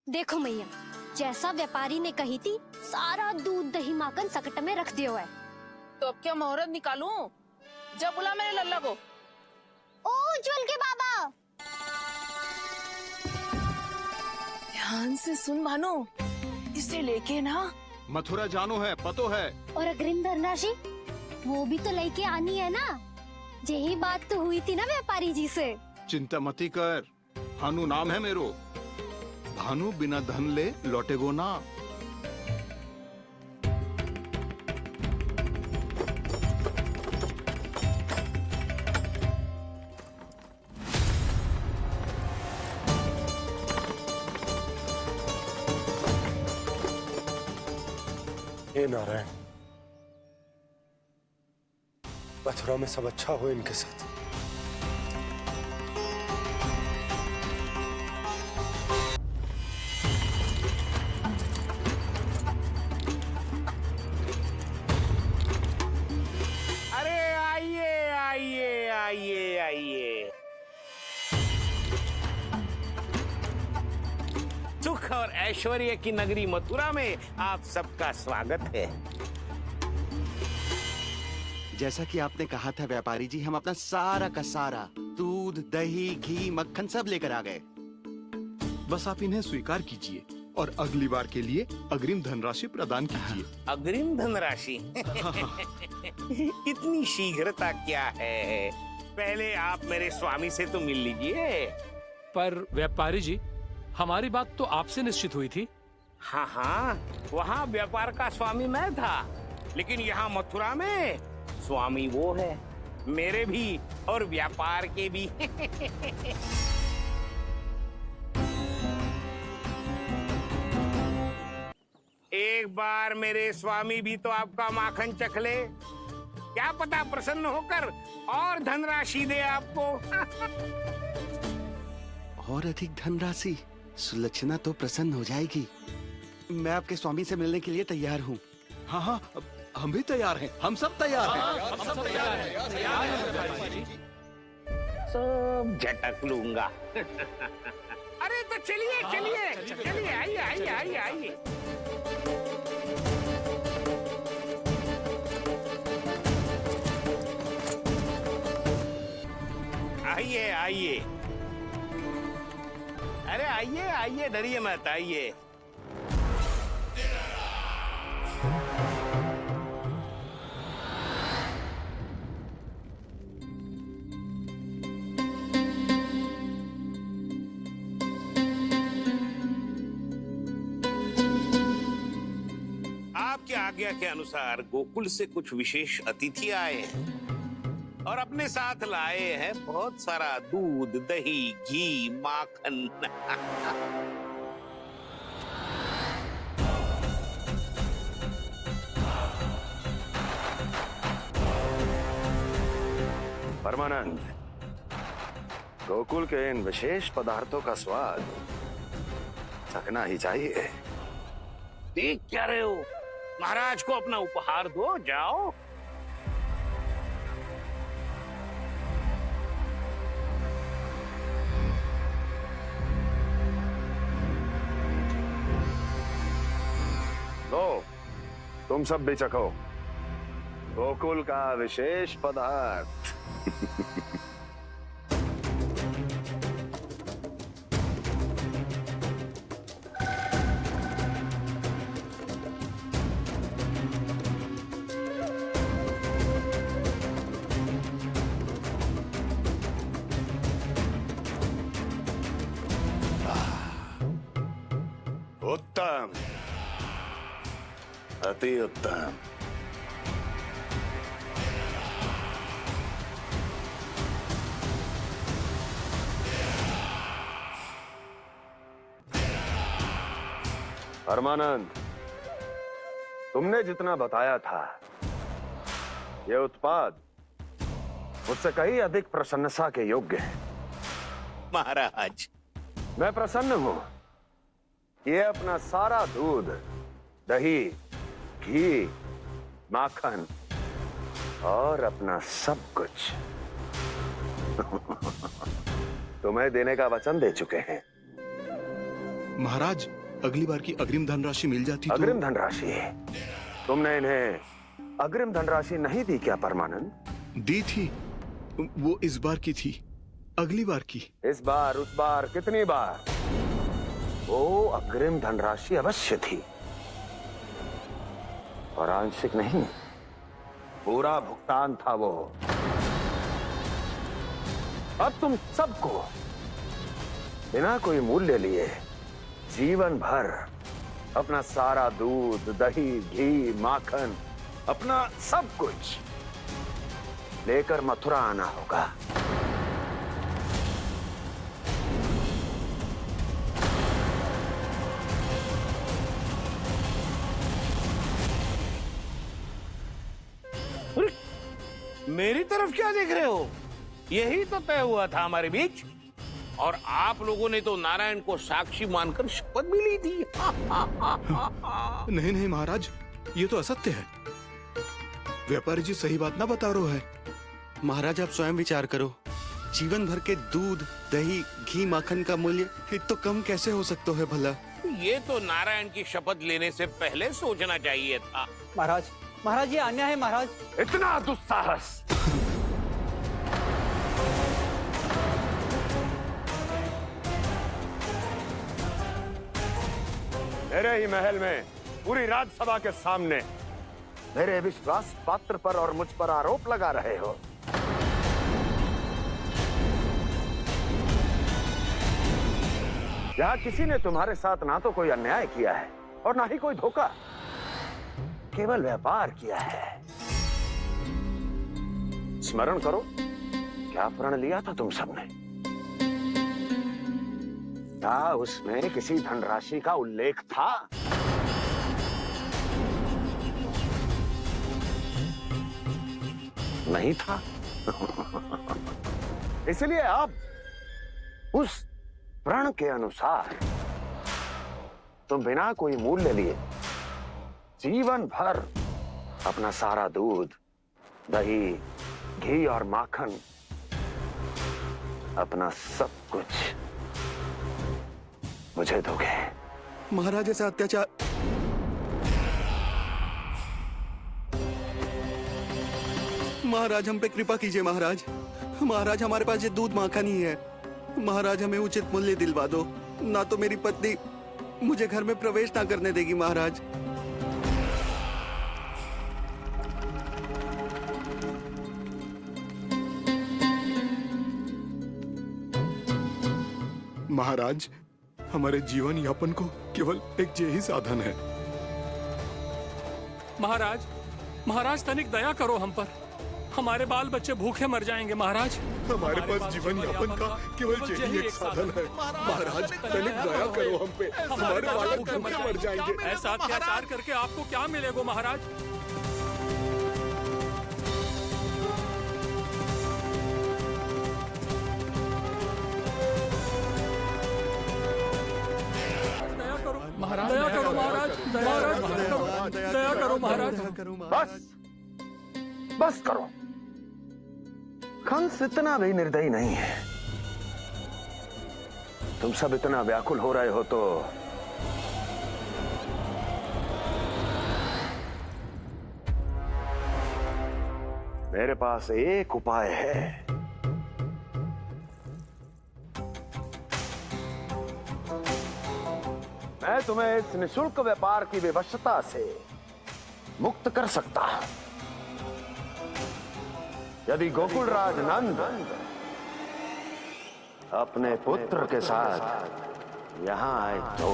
देखो मैया, जैसा व्यापारी ने कही थी, सारा दूध दही माखन सकट में रख दियो है। तो अब क्या मुहूर्त निकालूं? जब बुला मेरे लल्ला को। ओ उज्जवल के बाबा, ध्यान से सुन भानु, इसे लेके ना मथुरा जानो है, पतो है। और अग्रिम धनराशि वो भी तो लेके आनी है ना। यही बात तो हुई थी ना व्यापारी जी से। चिंता मती कर, भानु नाम है मेरो। भानु बिना धन ले लौटेगो ना। हे नारायण, मथुरा में सब अच्छा हो इनके साथ। अरे आइए आइए आइए आइए, सुख और ऐश्वर्य की नगरी मथुरा में आप सबका स्वागत है। जैसा कि आपने कहा था व्यापारी जी, हम अपना सारा का सारा दूध दही घी मक्खन सब लेकर आ गए। बस आप इन्हें स्वीकार कीजिए और अगली बार के लिए अग्रिम धनराशि प्रदान कीजिए। अग्रिम धनराशि? इतनी शीघ्रता क्या है? पहले आप मेरे स्वामी से तो मिल लीजिए। पर व्यापारी जी, हमारी बात तो आपसे निश्चित हुई थी। हाँ हाँ, वहाँ व्यापार का स्वामी मैं था, लेकिन यहाँ मथुरा में स्वामी वो है, मेरे भी और व्यापार के भी। एक बार मेरे स्वामी भी तो आपका माखन चख ले, क्या पता प्रसन्न होकर और धनराशि दे आपको। और अधिक धनराशि? सुलक्षणा तो प्रसन्न हो जाएगी। मैं आपके स्वामी से मिलने के लिए तैयार हूँ। हाँ हाँ, हम भी तैयार हैं, हम सब तैयार हैं। हम सब तैयार हैं। सब झटक लूंगा। अरे तो चलिए चलिए चलिए, आइए आइए आइए आइए। आइए आइए, अरे आइए आइए, डरिए मत, आइए। आपकी आज्ञा के अनुसार गोकुल से कुछ विशेष अतिथि आए हैं और अपने साथ लाए हैं बहुत सारा दूध दही घी माखन। परमानंद, गोकुल के इन विशेष पदार्थों का स्वाद चखना ही चाहिए। देख क्या रहे हो? महाराज को अपना उपहार दो, जाओ। लो, तुम सब भी चखो गोकुल का विशेष पदार्थ। उत्तम, अति उत्तम। परमानंद, तुमने जितना बताया था, ये उत्पाद मुझसे कहीं अधिक प्रशंसा के योग्य है। महाराज, मैं प्रसन्न हूं। ये अपना सारा दूध दही घी माखन और अपना सब कुछ तुम्हें देने का वचन दे चुके हैं। महाराज, अगली बार की अग्रिम धनराशि मिल जाती तो। अग्रिम धनराशि? तुमने इन्हें अग्रिम धनराशि नहीं दी क्या परमानंद? दी थी, वो इस बार की थी, अगली बार की। इस बार, उस बार, कितनी बार? वो अग्रिम धनराशि अवश्य थी, और आंशिक नहीं, पूरा भुगतान था वो। अब तुम सबको बिना कोई मूल्य लिए जीवन भर अपना सारा दूध, दही, घी, माखन, अपना सब कुछ लेकर मथुरा आना होगा। मेरी तरफ क्या देख रहे हो? यही तो तय हुआ था हमारे बीच, और आप लोगों ने तो नारायण को साक्षी मानकर शपथ भी ली थी। नहीं नहीं महाराज, ये तो असत्य है। व्यापारी जी सही बात ना बता रहे है। महाराज आप स्वयं विचार करो, जीवन भर के दूध, दही, घी, माखन का मूल्य तो कम कैसे हो सकता है भला? ये तो नारायण की शपथ लेने से पहले सोचना चाहिए था। महाराज, महाराज ये अन्याय है महाराज। इतना दुस्साहस! मेरे ही महल में पूरी राज्यसभा के सामने मेरे विश्वास पात्र पर और मुझ पर आरोप लगा रहे हो। यहां किसी ने तुम्हारे साथ ना तो कोई अन्याय किया है और ना ही कोई धोखा, केवल व्यापार किया है। स्मरण करो, क्या प्रण लिया था तुम सबने? क्या उसमें किसी धनराशि का उल्लेख था? नहीं था। इसलिए अब उस प्रण के अनुसार तुम बिना कोई मूल्य लिए जीवन भर अपना सारा दूध, दही, घी और माखन, अपना सब कुछ मुझे दोगे। महाराज ऐसा अत्याचार। महाराज हम पे कृपा कीजिए महाराज। महाराज हमारे पास ये दूध माखन ही है। महाराज हमें उचित मूल्य दिलवा दो, ना तो मेरी पत्नी मुझे घर में प्रवेश ना करने देगी महाराज। महाराज हमारे जीवन यापन को केवल एक यही साधन है। महाराज, महाराज तनिक दया करो हम पर, हमारे बाल बच्चे भूखे मर जाएंगे महाराज। हमारे पास जीवन यापन का केवल यही एक साधन है। महाराज तनिक दया करो हम पे, हमारे बालक भूखे मर जाएंगे। ऐसा अत्याचार करके आपको क्या मिलेगा महाराज? दया करो महाराज, दया करो महाराज, दया करो महाराज। बस बस करो। कंस इतना भी निर्दयी नहीं है। तुम सब इतना व्याकुल हो रहे हो तो मेरे पास एक उपाय है। मैं तुम्हें इस निःशुल्क व्यापार की विवशता से मुक्त कर सकता हूं, यदि गोकुलराज नंद अपने पुत्र के साथ यहां आए तो।